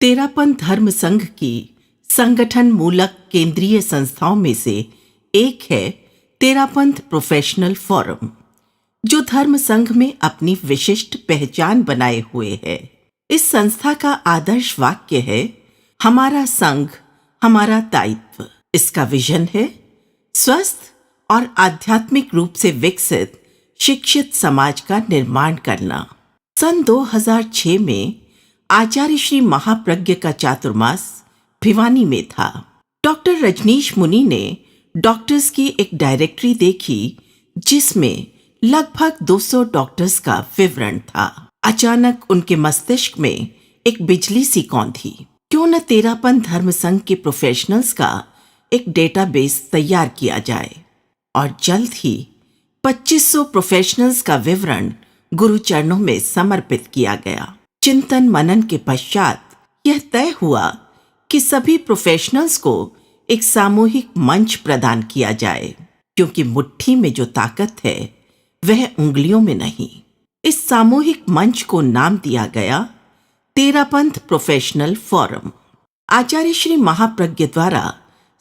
तेरापंथ धर्म संघ की संगठन मूलक केंद्रीय संस्थाओं में से एक है तेरापंथ प्रोफेशनल फोरम, जो धर्म संघ में अपनी विशिष्ट पहचान बनाए हुए है। इस संस्था का आदर्श वाक्य है, हमारा संघ हमारा दायित्व। इसका विजन है स्वस्थ और आध्यात्मिक रूप से विकसित शिक्षित समाज का निर्माण करना। सन 2006 में आचार्य श्री महाप्रज्ञ का चातुर्मास भिवानी में था। डॉक्टर रजनीश मुनि ने डॉक्टर्स की एक डायरेक्टरी देखी जिसमें लगभग 200 डॉक्टर्स का विवरण था। अचानक उनके मस्तिष्क में एक बिजली सी कौंधी। क्यों न तेरापंथ धर्म संघ के प्रोफेशनल्स का एक डेटाबेस तैयार किया जाए। और जल्द ही 2500 प्रोफेशनल्स का विवरण गुरु चरणों में समर्पित किया गया। चिंतन मनन के पश्चात यह तय हुआ कि सभी प्रोफेशनल्स को एक सामूहिक मंच प्रदान किया जाए, क्योंकि मुट्ठी में जो ताकत है वह उंगलियों में नहीं। इस सामूहिक मंच को नाम दिया गया तेरापंथ प्रोफेशनल फोरम। आचार्य श्री महाप्रज्ञ द्वारा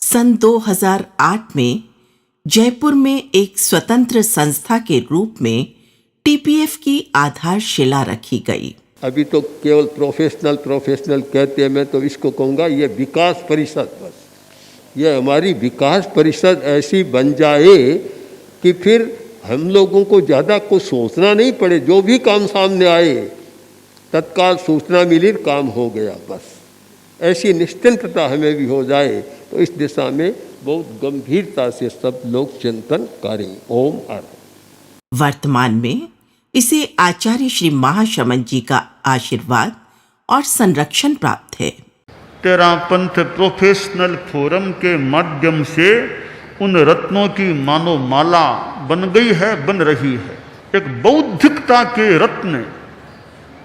सन 2008 में जयपुर में एक स्वतंत्र संस्था के रूप में टीपीएफ की आधारशिला रखी गई। अभी तो केवल प्रोफेशनल कहते हैं, मैं तो इसको कहूँगा ये विकास परिषद। बस ये हमारी विकास परिषद ऐसी बन जाए कि फिर हम लोगों को ज़्यादा कुछ सोचना नहीं पड़े। जो भी काम सामने आए तत्काल सूचना मिली, काम हो गया। बस ऐसी निश्चिंतता हमें भी हो जाए तो इस दिशा में बहुत गंभीरता से सब लोग चिंतन करें। ओम अर्थ। वर्तमान में इसे आचार्य श्री महाशमन जी का आशीर्वाद और संरक्षण प्राप्त है। तेरापंथ प्रोफेशनल फोरम के माध्यम से उन रत्नों की मानो माला बन गई है, बन रही है। एक बौद्धिकता के रत्न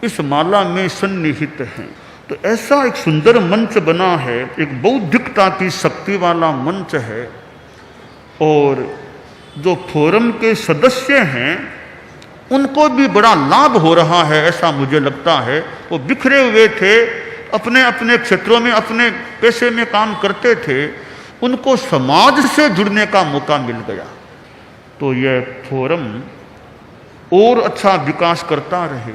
इस माला में सन्निहित हैं। तो ऐसा एक सुंदर मंच बना है, एक बौद्धिकता की शक्ति वाला मंच है। और जो फोरम के सदस्य हैं उनको भी बड़ा लाभ हो रहा है, ऐसा मुझे लगता है। वो बिखरे हुए थे, अपने अपने क्षेत्रों में अपने पेशे में काम करते थे, उनको समाज से जुड़ने का मौका मिल गया। तो यह फोरम और अच्छा विकास करता रहे।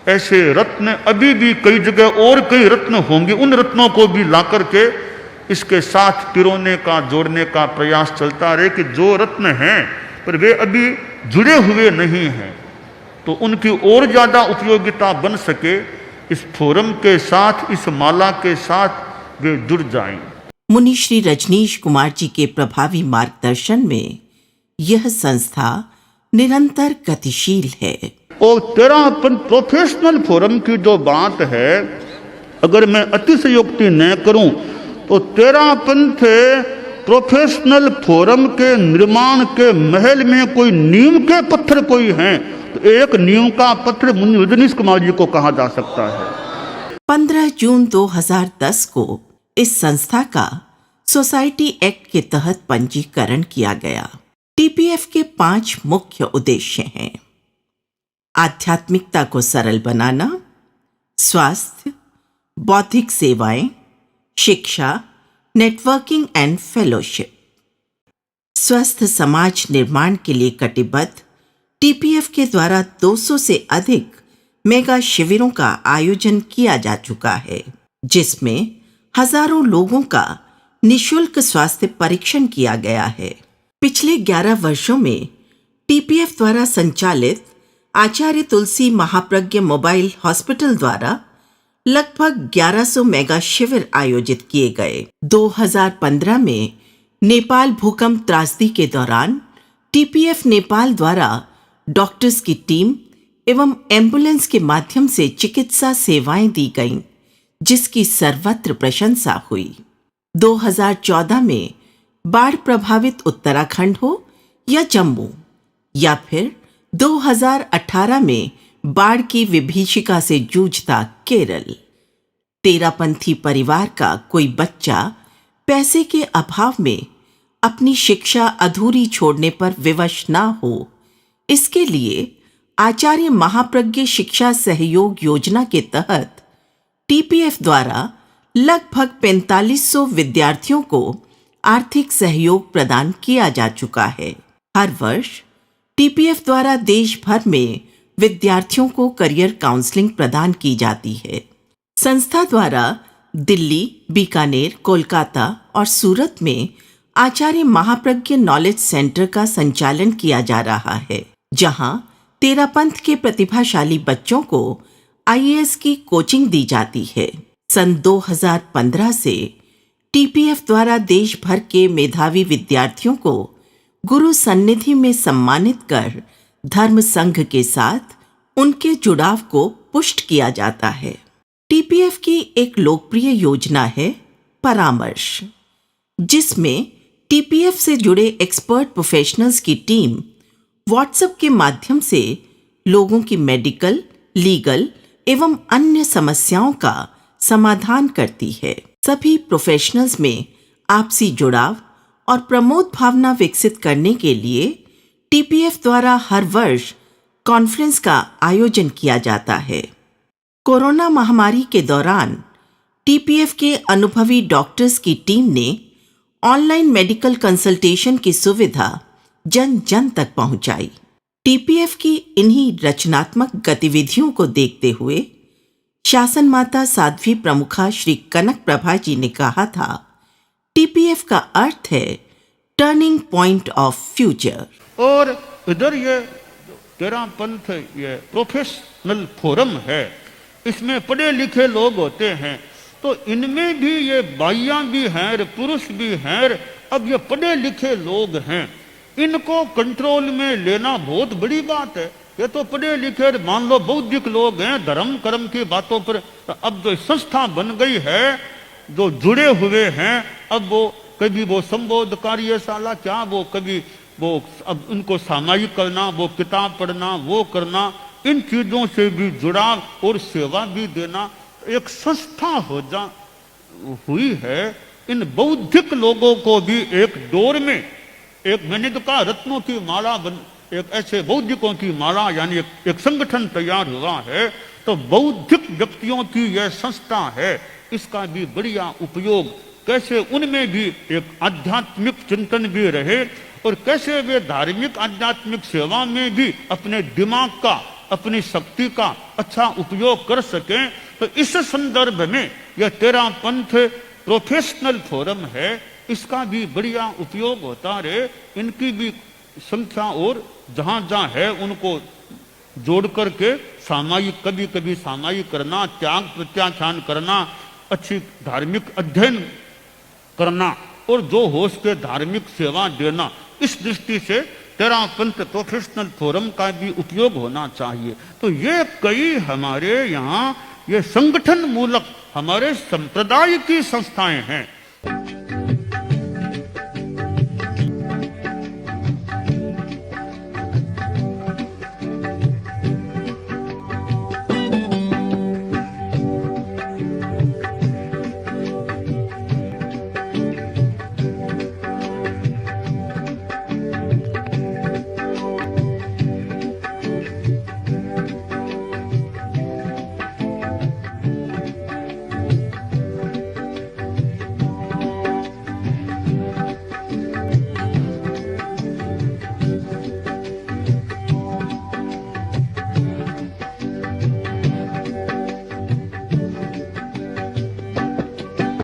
ऐसे रत्न अभी भी कई जगह और कई रत्न होंगे, उन रत्नों को भी ला करके इसके साथ पिरोने का, जोड़ने का प्रयास चलता रहे कि जो रत्न हैं पर वे अभी जुड़े हुए नहीं हैं, तो उनकी और ज़्यादा उपयोगिता बन सके। इस फोरम के साथ, इस माला के साथ वे जुड़ जाएं। मुनि श्री रजनीश कुमार जी के प्रभावी मार्गदर्शन में यह संस्था निरंतर गतिशील है। और तेरापंथ प्रोफेशनल फोरम की जो बात है, अगर मैं अतिशयोक्ति न करूं तो तेरापंथ प्रोफेशनल फोरम के निर्माण के महल में कोई नींव के पत्थर कोई हैं तो एक नींव का पत्थर मुनि रजनीश कुमार जी को कहा जा सकता है। 15 जून 2010 को इस संस्था का सोसाइटी एक्ट के तहत पंजीकरण किया गया। टीपीएफ के 5 मुख्य उद्देश्य हैं: आध्यात्मिकता को सरल बनाना, स्वास्थ्य, बौद्धिक सेवाएं, शिक्षा, नेटवर्किंग एंड फेलोशिप। स्वस्थ समाज निर्माण के लिए कटिबद्ध टीपीएफ के द्वारा 200 से अधिक मेगा शिविरों का आयोजन किया जा चुका है, जिसमें हजारों लोगों का निशुल्क स्वास्थ्य परीक्षण किया गया है। पिछले 11 वर्षों में टीपीएफ द्वारा संचालित आचार्य तुलसी महाप्रज्ञ मोबाइल हॉस्पिटल द्वारा लगभग 1100 मेगा शिविर आयोजित किए गए। 2015 में नेपाल भूकंप त्रासदी के दौरान टीपीएफ नेपाल द्वारा डॉक्टर्स की टीम एवं एम्बुलेंस के माध्यम से चिकित्सा सेवाएं दी गईं, जिसकी सर्वत्र प्रशंसा हुई। 2014 में बाढ़ प्रभावित उत्तराखंड हो या जम्मू, या फिर 2018 में बाढ़ की विभीषिका से जूझता केरल, तेरापंथी परिवार का कोई बच्चा पैसे के अभाव में अपनी शिक्षा अधूरी छोड़ने पर विवश ना हो, इसके लिए आचार्य महाप्रज्ञ शिक्षा सहयोग योजना के तहत टीपीएफ द्वारा लगभग 4500 विद्यार्थियों को आर्थिक सहयोग प्रदान किया जा चुका है। हर वर्ष टीपीएफ द्वारा देश भर में विद्यार्थियों को करियर काउंसलिंग प्रदान की जाती है। संस्था द्वारा दिल्ली, बीकानेर, कोलकाता और सूरत में आचार्य महाप्रज्ञ नॉलेज सेंटर का संचालन किया जा रहा है, जहां तेरापंथ के प्रतिभाशाली बच्चों को आईएएस की कोचिंग दी जाती है। सन 2015 से टीपीएफ द्वारा देश भर के मेधावी विद्यार्थियों को गुरु सन्निधि में सम्मानित कर धर्म संघ के साथ उनके जुड़ाव को पुष्ट किया जाता है। टीपीएफ की एक लोकप्रिय योजना है परामर्श, जिसमें टीपीएफ से जुड़े एक्सपर्ट प्रोफेशनल्स की टीम व्हाट्सएप के माध्यम से लोगों की मेडिकल, लीगल एवं अन्य समस्याओं का समाधान करती है। सभी प्रोफेशनल्स में आपसी जुड़ाव और प्रमोद भावना विकसित करने के लिए टीपीएफ द्वारा हर वर्ष कॉन्फ्रेंस का आयोजन किया जाता है। कोरोना महामारी के दौरान टीपीएफ के अनुभवी डॉक्टर्स की टीम ने ऑनलाइन मेडिकल कंसल्टेशन की सुविधा जन जन तक पहुंचाई। टीपीएफ की इन्हीं रचनात्मक गतिविधियों को देखते हुए शासन माता साध्वी प्रमुखा श्री कनक प्रभा जी ने कहा था, टीपीएफ का अर्थ है टर्निंग पॉइंट ऑफ फ्यूचर। और इधर ये तेरापंथ ये प्रोफेशनल फोरम है, इसमें पढ़े लिखे लोग होते हैं, तो इनमें भी ये बाइयां भी हैं, पुरुष भी हैं। अब ये पढ़े लिखे लोग हैं, इनको कंट्रोल में लेना बहुत बड़ी बात है। ये तो पढ़े लिखे मान लो बौद्धिक लोग हैं, धर्म कर्म की बातों पर अब जो संस्था बन गई है, जो जुड़े हुए हैं, अब वो कभी वो संबोध कार्यशाला क्या, वो कभी वो अब उनको सामायिक करना, वो किताब पढ़ना, वो करना, इन चीजों से भी जुड़ाव और सेवा भी देना एक संस्था हुई है। इन बौद्धिक लोगों को भी एक दौर में एक मैंने तो कहा रत्नों की माला एक ऐसे बौद्धिकों की माला यानी एक संगठन तैयार हुआ है। तो बौद्धिक व्यक्तियों की यह संस्था है, इसका भी बढ़िया उपयोग कैसे उनमें भी एक आध्यात्मिक चिंतन भी रहे और कैसे वे धार्मिक आध्यात्मिक सेवा में भी अपने दिमाग का, अपनी शक्ति का अच्छा उपयोग कर सकें। तो इस संदर्भ में यह तेरापंथ प्रोफेशनल फोरम है, इसका भी बढ़िया उपयोग होता रहे। इनकी भी संख्या और जहां जहां है उनको जोड़ करके सामायिक, कभी कभी सामायिक करना, त्याग प्रत्याख्यान करना, अच्छी धार्मिक अध्ययन करना और जो हो सके धार्मिक सेवा देना, इस दृष्टि से तेरापंथ प्रोफेशनल फोरम का भी उपयोग होना चाहिए। तो ये कई हमारे यहाँ ये संगठन मूलक हमारे संप्रदाय की संस्थाएं हैं।